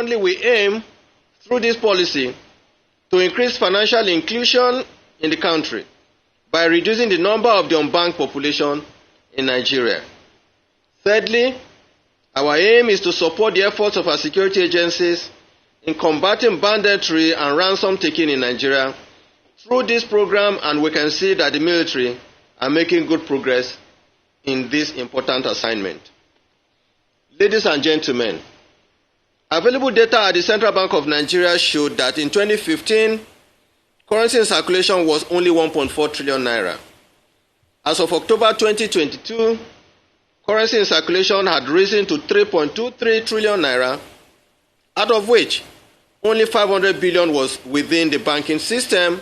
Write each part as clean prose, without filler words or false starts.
Secondly, we aim, through this policy, to increase financial inclusion in the country by reducing the number of the unbanked population in Nigeria. Thirdly, our aim is to support the efforts of our security agencies in combating banditry and ransom taking in Nigeria through this program, and we can see that the military are making good progress in this important assignment. Ladies and gentlemen, available data at the Central Bank of Nigeria showed that in 2015, currency in circulation was only 1.4 trillion naira. As of October 2022, currency in circulation had risen to 3.23 trillion naira, out of which only 500 billion was within the banking system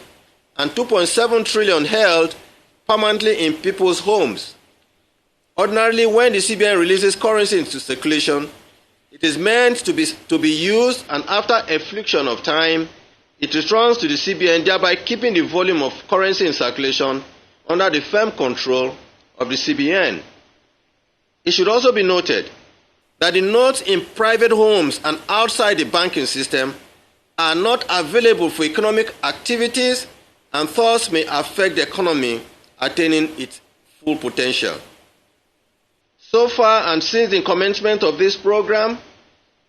and 2.7 trillion held permanently in people's homes. Ordinarily, when the CBN releases currency into circulation, it is meant to be used, and after a fraction of time, it returns to the CBN, thereby keeping the volume of currency in circulation under the firm control of the CBN. It should also be noted that the notes in private homes and outside the banking system are not available for economic activities and thus may affect the economy attaining its full potential. So far, and since the commencement of this program,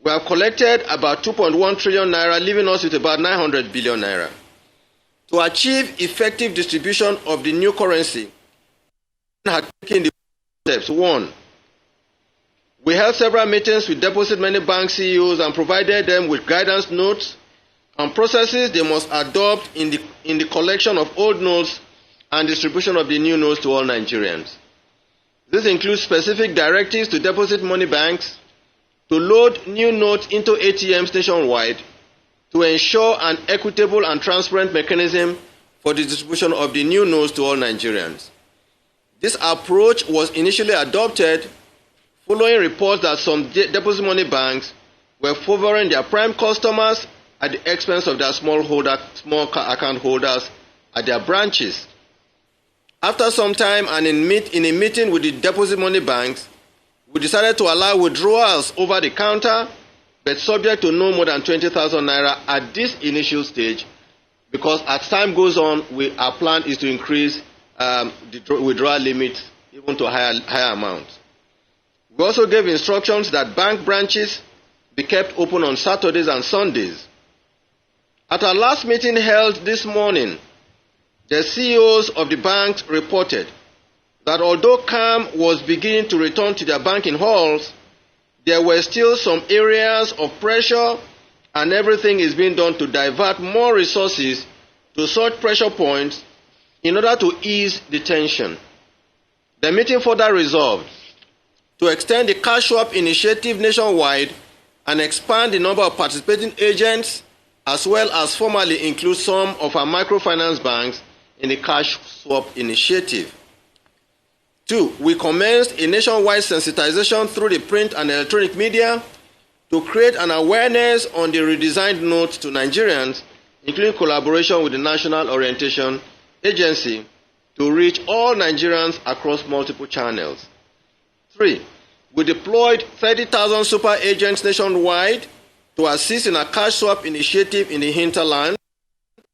we have collected about 2.1 trillion naira, leaving us with about 900 billion naira. To achieve effective distribution of the new currency, we had taken the steps. 1. We held several meetings with deposit money bank CEOs and provided them with guidance notes and processes they must adopt in the collection of old notes and distribution of the new notes to all Nigerians. This includes specific directives to deposit money banks to load new notes into ATMs nationwide to ensure an equitable and transparent mechanism for the distribution of the new notes to all Nigerians. This approach was initially adopted following reports that some deposit money banks were favoring their prime customers at the expense of their small account holders at their branches. After some time and in a meeting with the deposit money banks, we decided to allow withdrawals over the counter, but subject to no more than 20,000 naira at this initial stage, because as time goes on, our plan is to increase the withdrawal limit even to higher amounts. We also gave instructions that bank branches be kept open on Saturdays and Sundays. At our last meeting held this morning, the CEOs of the banks reported that although calm was beginning to return to their banking halls, there were still some areas of pressure, and everything is being done to divert more resources to such pressure points in order to ease the tension. The meeting further resolved to extend the cash swap initiative nationwide and expand the number of participating agents, as well as formally include some of our microfinance banks in the cash swap initiative. 2. We commenced a nationwide sensitization through the print and electronic media to create an awareness on the redesigned note to Nigerians, including collaboration with the National Orientation Agency to reach all Nigerians across multiple channels. 3. We deployed 30,000 super agents nationwide to assist in a cash swap initiative in the hinterland,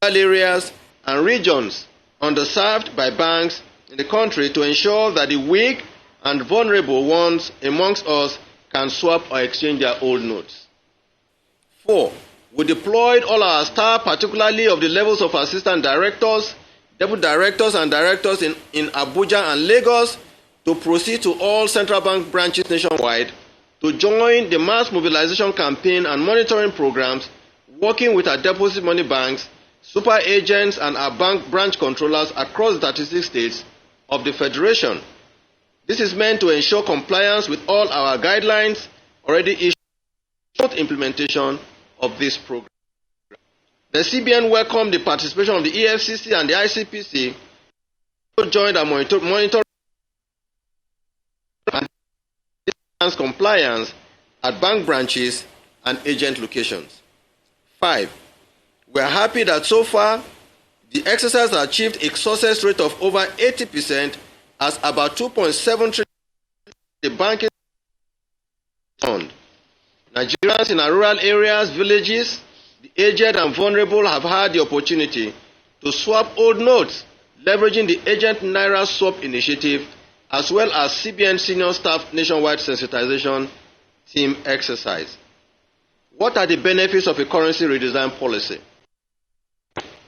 areas, and regions underserved by banks in the country to ensure that the weak and vulnerable ones amongst us can swap or exchange their old notes. 4. We deployed all our staff, particularly of the levels of assistant directors, deputy directors, and directors in Abuja and Lagos, to proceed to all central bank branches nationwide to join the mass mobilization campaign and monitoring programs, working with our deposit money banks, super agents, and our bank branch controllers across the 36 states of the Federation. This is meant to ensure compliance with all our guidelines already issued, implementation of this program. The CBN welcomed the participation of the EFCC and the ICPC, who joined our monitoring and compliance at bank branches and agent locations. 5. We are happy that so far, the exercise has achieved a success rate of over 80%, as about 2.7 trillion the banking fund. Nigerians in our rural areas, villages, the aged and vulnerable have had the opportunity to swap old notes, leveraging the Agent Naira Swap initiative, as well as CBN senior staff nationwide sensitization team exercise. What are the benefits of a currency redesign policy?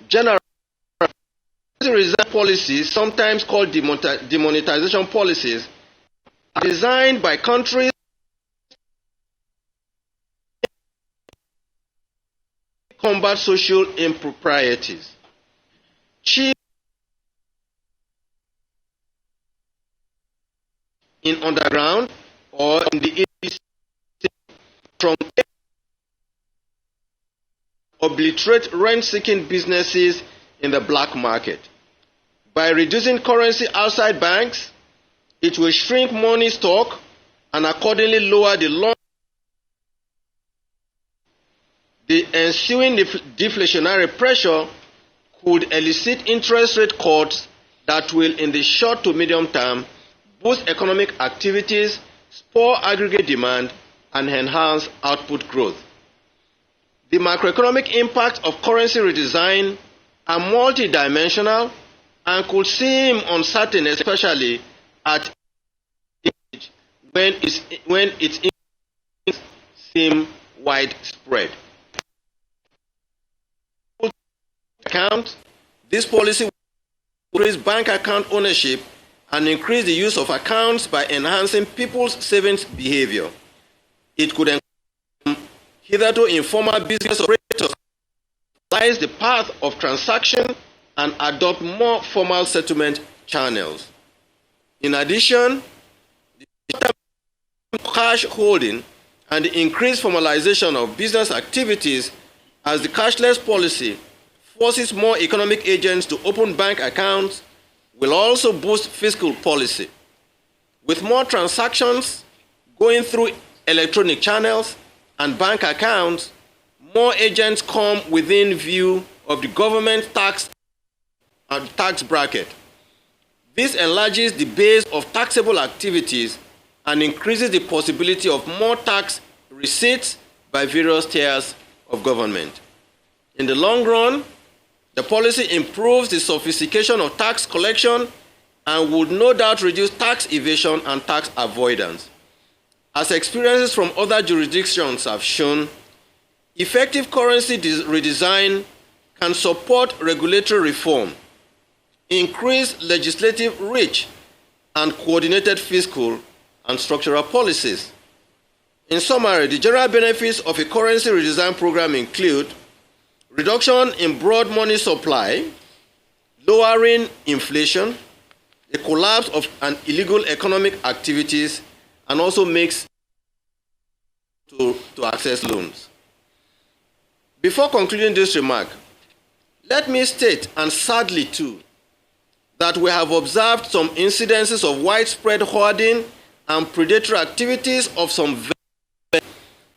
General currency redesign policies, sometimes called demonetization policies, are designed by countries to combat social improprieties, cheap in underground or in the from obliterate rent-seeking businesses in the black market. By reducing currency outside banks, it will shrink money stock and accordingly lower the long. The ensuing deflationary pressure could elicit interest rate cuts that will, in the short to medium term, boost economic activities, spur aggregate demand, and enhance output growth. The macroeconomic impact of currency redesign are multidimensional and could seem uncertain, especially at when its impacts seem widespread. This policy will increase bank account ownership and increase the use of accounts by enhancing people's savings behavior. It could encourage hitherto informal business operators realize the path of transaction and adopt more formal settlement channels. In addition, the cash holding and the increased formalization of business activities as the cashless policy forces more economic agents to open bank accounts will also boost fiscal policy. With more transactions going through electronic channels and bank accounts, more agents come within view of the government tax bracket. This enlarges the base of taxable activities and increases the possibility of more tax receipts by various tiers of government. In the long run, the policy improves the sophistication of tax collection and would no doubt reduce tax evasion and tax avoidance. As experiences from other jurisdictions have shown, effective currency redesign can support regulatory reform, increase legislative reach, and coordinated fiscal and structural policies. In summary, the general benefits of a currency redesign program include reduction in broad money supply, lowering inflation, the collapse of illegal economic activities, and also makes to access loans. Before concluding this remark, let me state, and sadly too, that we have observed some incidences of widespread hoarding and predatory activities of some vendors.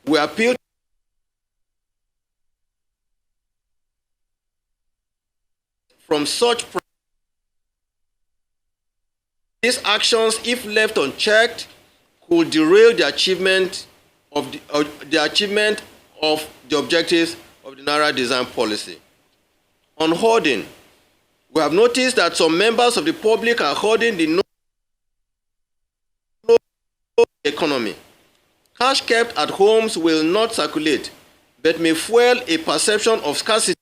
We appeal from such these actions, if left unchecked, could derail the achievement of the objectives of the Naira design policy. On hoarding, we have noticed that some members of the public are hoarding the economy. Cash kept at homes will not circulate, but may fuel a perception of scarcity,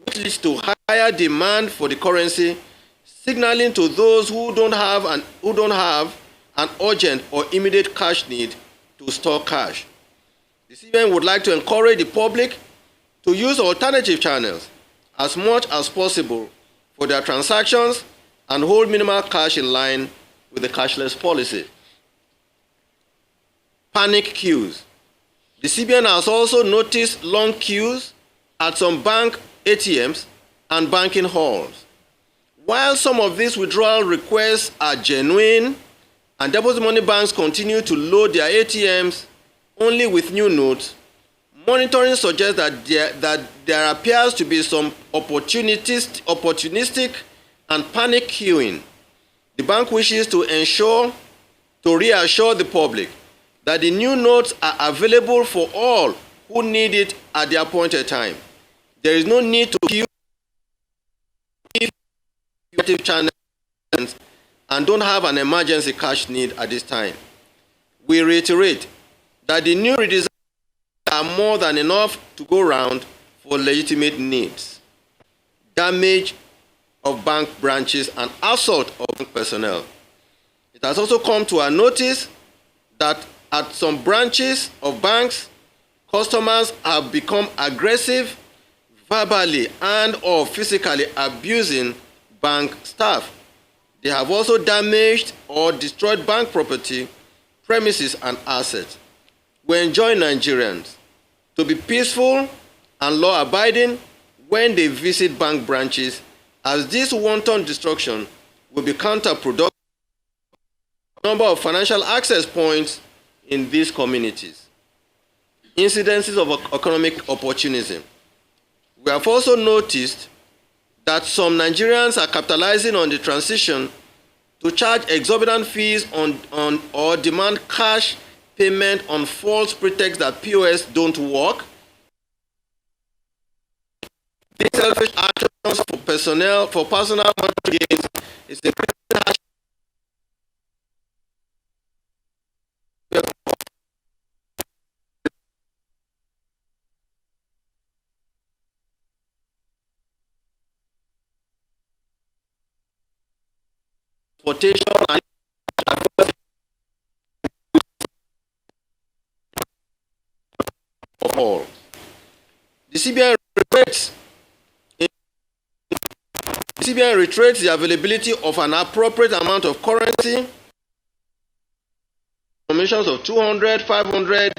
which leads to higher demand for the currency, signaling to those who don't have an urgent or immediate cash need to store cash. The CBN would like to encourage the public to use alternative channels as much as possible for their transactions and hold minimal cash in line with the cashless policy. Panic queues. The CBN has also noticed long queues at some bank ATMs and banking halls. While some of these withdrawal requests are genuine and deposit money banks continue to load their ATMs only with new notes, monitoring suggests that there appears to be some opportunistic and panic queuing. The bank wishes to reassure the public that the new notes are available for all who need it at the appointed time. There is no need to queue channels and don't have an emergency cash need at this time. We reiterate that the new redesign are more than enough to go round for legitimate needs. Damage of bank branches and assault of bank personnel. It has also come to our notice that at some branches of banks, customers have become aggressive, verbally and or physically abusing bank staff. They have also damaged or destroyed bank property, premises and assets. We enjoin Nigerians to be peaceful and law-abiding when they visit bank branches, as this wanton destruction will be counterproductive to the number of financial access points in these communities. Incidences of economic opportunism. We have also noticed that some Nigerians are capitalizing on the transition to charge exorbitant fees on or demand cash payment on false pretext that POS don't work. These selfish actions for personal gains is a transportation and for all. The CBN reiterates the availability of an appropriate amount of currency, denominations of 200, 500,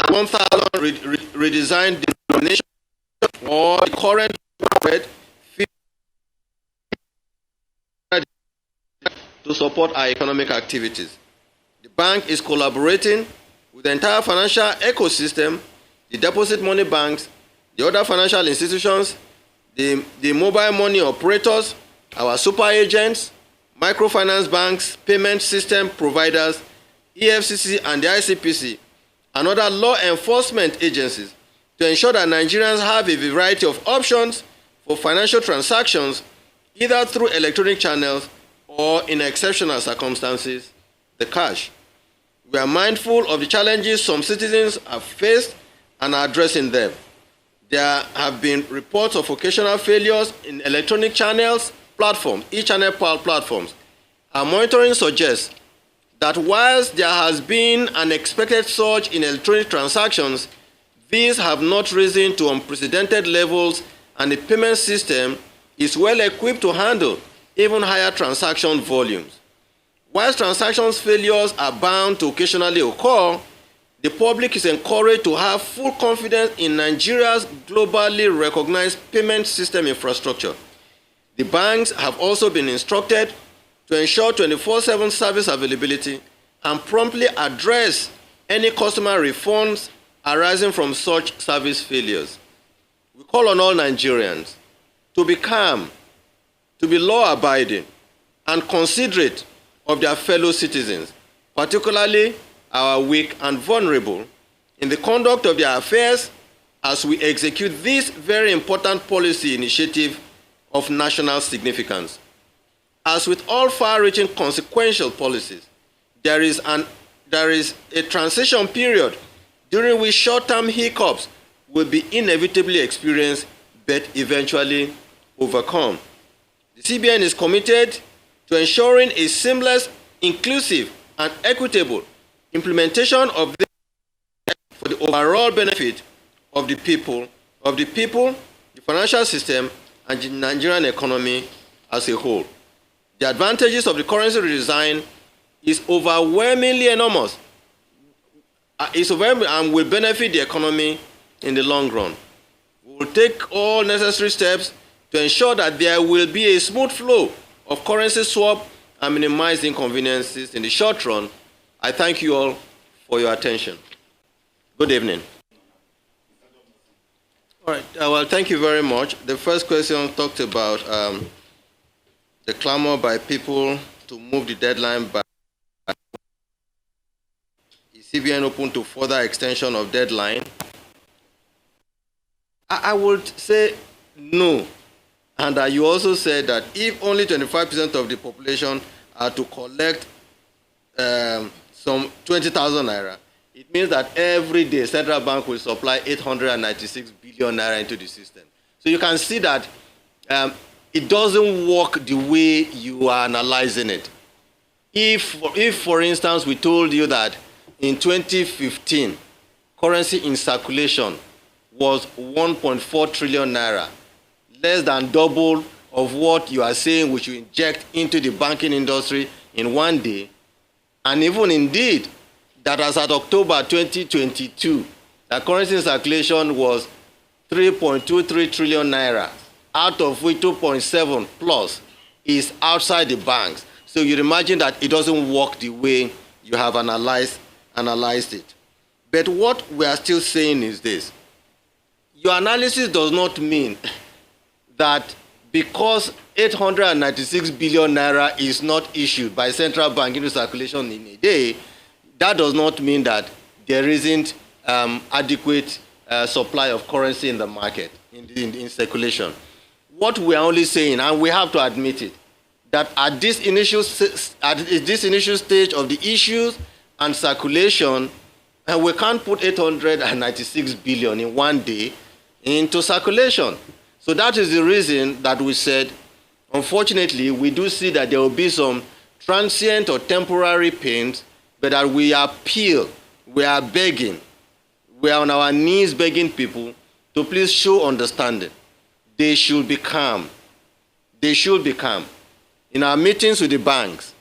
1,000 redesigned denomination or the current rate to support our economic activities. The bank is collaborating with the entire financial ecosystem, the deposit money banks, the other financial institutions, the mobile money operators, our super agents, microfinance banks, payment system providers, EFCC and the ICPC, and other law enforcement agencies to ensure that Nigerians have a variety of options for financial transactions, either through electronic channels or, in exceptional circumstances, the cash. We are mindful of the challenges some citizens have faced and are addressing them. There have been reports of occasional failures in electronic channels, platforms, e-channel platforms. Our monitoring suggests that whilst there has been an expected surge in electronic transactions, these have not risen to unprecedented levels, and the payment system is well equipped to handle even higher transaction volumes. Whilst transactions failures are bound to occasionally occur, the public is encouraged to have full confidence in Nigeria's globally recognized payment system infrastructure. The banks have also been instructed to ensure 24/7 service availability and promptly address any customer refunds arising from such service failures. We call on all Nigerians to be calm, to be law-abiding, and considerate of their fellow citizens, particularly our weak and vulnerable, in the conduct of their affairs as we execute this very important policy initiative of national significance. As with all far-reaching consequential policies, there is a transition period during which short-term hiccups will be inevitably experienced but eventually overcome. The CBN is committed to ensuring a seamless, inclusive, and equitable implementation of this for the overall benefit of the people, the financial system, and the Nigerian economy as a whole. The advantages of the currency redesign is overwhelmingly enormous. And will benefit the economy in the long run. We will take all necessary steps to ensure that there will be a smooth flow of currency swap and minimize the inconveniences in the short run. I thank you all for your attention. Good evening. All right. Well, thank you very much. The first question talked about the clamor by people to move the deadline by CBN open to further extension of deadline? I would say no. And you also said that if only 25% of the population are to collect some 20,000 naira, it means that every day central bank will supply 896 billion naira into the system. So you can see that it doesn't work the way you are analyzing it. If, for instance, we told you that in 2015, currency in circulation was 1.4 trillion naira, less than double of what you are saying we should inject into the banking industry in one day, and even indeed that as at October 2022, the currency in circulation was 3.23 trillion naira, out of which 2.7 plus is outside the banks. So you imagine that it doesn't work the way you have analyzed it. But what we are still saying is this. Your analysis does not mean that because 896 billion naira is not issued by central bank into circulation in a day, that does not mean that there isn't adequate supply of currency in the market, in circulation. What we are only saying, and we have to admit it, that at this initial stage of the issues and circulation, we can't put 896 billion in one day into circulation. So that is the reason that we said, unfortunately, we do see that there will be some transient or temporary pains, but that we appeal, we are begging, we are on our knees begging people to please show understanding. They should be calm. They should be calm. In our meetings with the banks,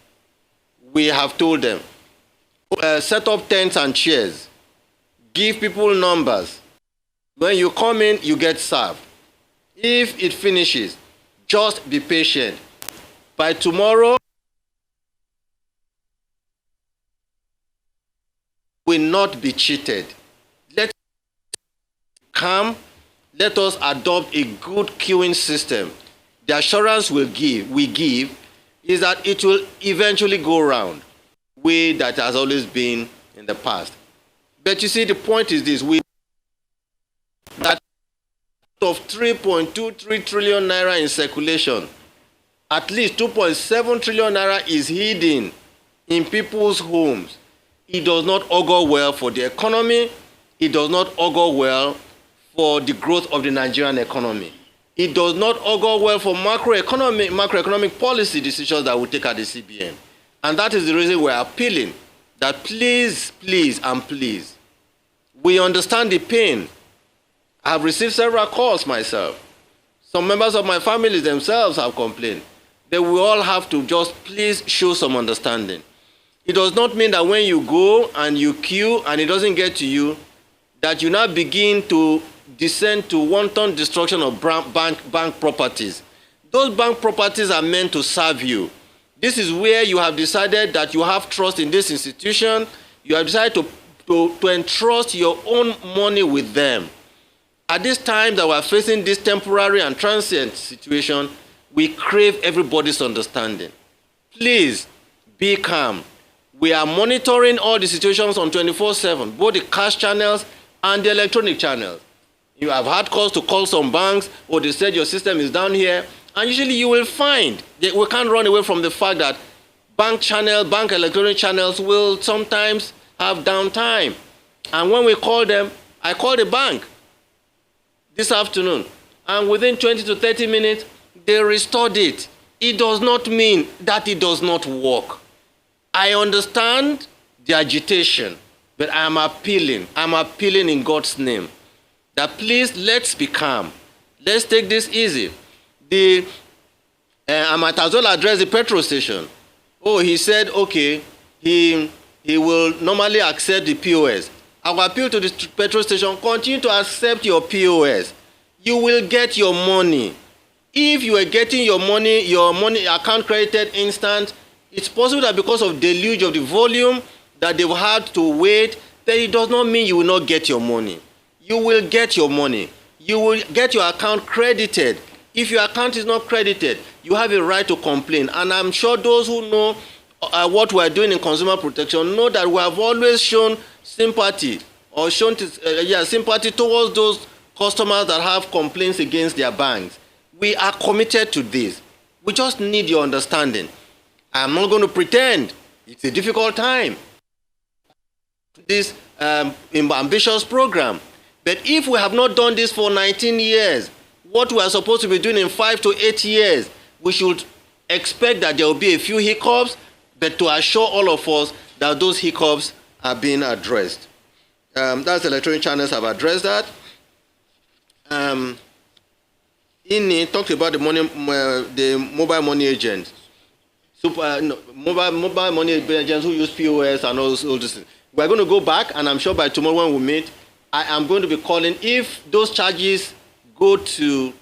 we have told them, set up tents and chairs, give people numbers. When you come in, you get served. If it finishes, just be patient. By tomorrow, will not be cheated. Let us calm. Let us adopt a good queuing system. The assurance we give is that it will eventually go round, way that has always been in the past. But you see, the point is this: that of 3.23 trillion naira in circulation, at least 2.7 trillion naira is hidden in people's homes. It does not augur well for the economy. It does not augur well for the growth of the Nigerian economy. It does not augur well for macroeconomic policy decisions that we take at the CBN. And that is the reason we are appealing that please, please, and please, we understand the pain. I have received several calls myself. Some members of my family themselves have complained. That we all have to just please show some understanding. It does not mean that when you go and you queue and it doesn't get to you, that you now begin to descend to wanton destruction of bank properties. Those bank properties are meant to serve you. This is where you have decided that you have trust in this institution. You have decided to entrust your own money with them. At this time that we are facing this temporary and transient situation, we crave everybody's understanding. Please be calm. We are monitoring all the situations on 24/7, both the cash channels and the electronic channels. You have had calls to call some banks, or they said your system is down here, and usually you will find that we can't run away from the fact that bank electronic channels will sometimes have downtime. And when we call them, I called the bank this afternoon, and within 20 to 30 minutes, they restored it. It does not mean that it does not work. I understand the agitation, but I'm appealing in God's name, that please, let's be calm. Let's take this easy. I might as well address the petrol station. Oh, he said, okay, he will normally accept the POS. I will appeal to the petrol station, continue to accept your POS. You will get your money. If you are getting your money account credited instant, it's possible that because of deluge of the volume that they've had to wait, then it does not mean you will not get your money. You will get your money. You will get your account credited. If your account is not credited, you have a right to complain. And I'm sure those who know what we are doing in consumer protection know that we have always shown sympathy or shown sympathy towards those customers that have complaints against their banks. We are committed to this. We just need your understanding. I'm not going to pretend it's a difficult time. This ambitious program. But if we have not done this for 19 years, what we are supposed to be doing in 5 to 8 years, we should expect that there will be a few hiccups, but to assure all of us that those hiccups are being addressed. That's electronic channels have addressed that. Inni talked about the mobile money agents. Mobile money agents who use POS and all those things. We're going to go back, and I'm sure by tomorrow when we meet, I am going to be calling if those charges go to,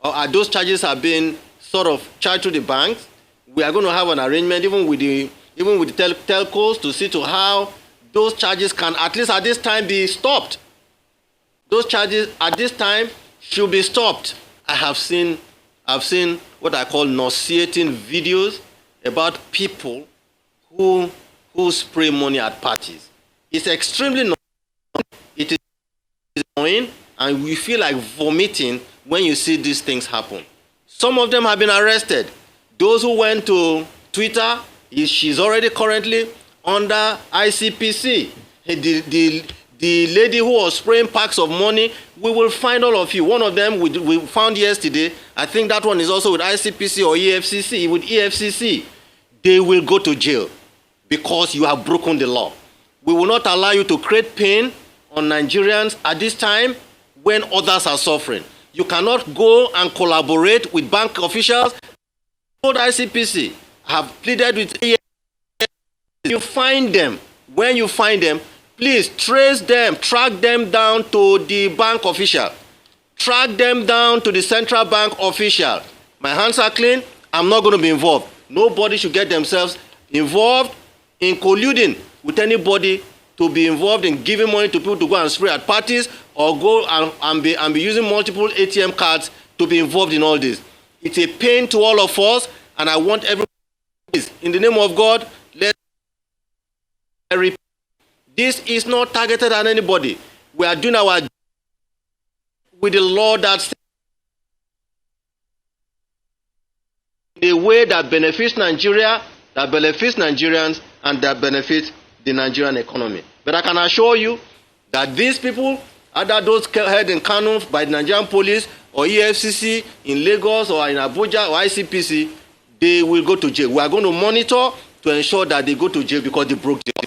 or those charges are being sort of charged to the banks. We are going to have an arrangement even with the telcos to see to how those charges can at least at this time be stopped. Those charges at this time should be stopped. I've seen what I call nauseating videos about people who spray money at parties. It's extremely annoying. It is annoying, and we feel like vomiting when you see these things happen. Some of them have been arrested. Those who went to Twitter, she's already currently under ICPC. The lady who was spraying packs of money, we will find all of you. One of them we found yesterday. I think that one is also with ICPC or EFCC. With EFCC, they will go to jail because you have broken the law. We will not allow you to create pain on Nigerians at this time when others are suffering. You cannot go and collaborate with bank officials. ICPC have pleaded with EFCC. You find them. When you find them, please trace them, track them down to the bank official. Track them down to the central bank official. My hands are clean. I'm not going to be involved. Nobody should get themselves involved in colluding with anybody to be involved in giving money to people to go and spray at parties or go and be using multiple ATM cards to be involved in all this. It's a pain to all of us, and I want everybody, in the name of God, let's repeat. This is not targeted at anybody. We are doing our job with the law that the way that benefits Nigeria, that benefits Nigerians, and that benefits the Nigerian economy. But I can assure you that these people, either those held in Kano by the Nigerian police or EFCC in Lagos or in Abuja or ICPC, they will go to jail. We are going to monitor to ensure that they go to jail because they broke the law.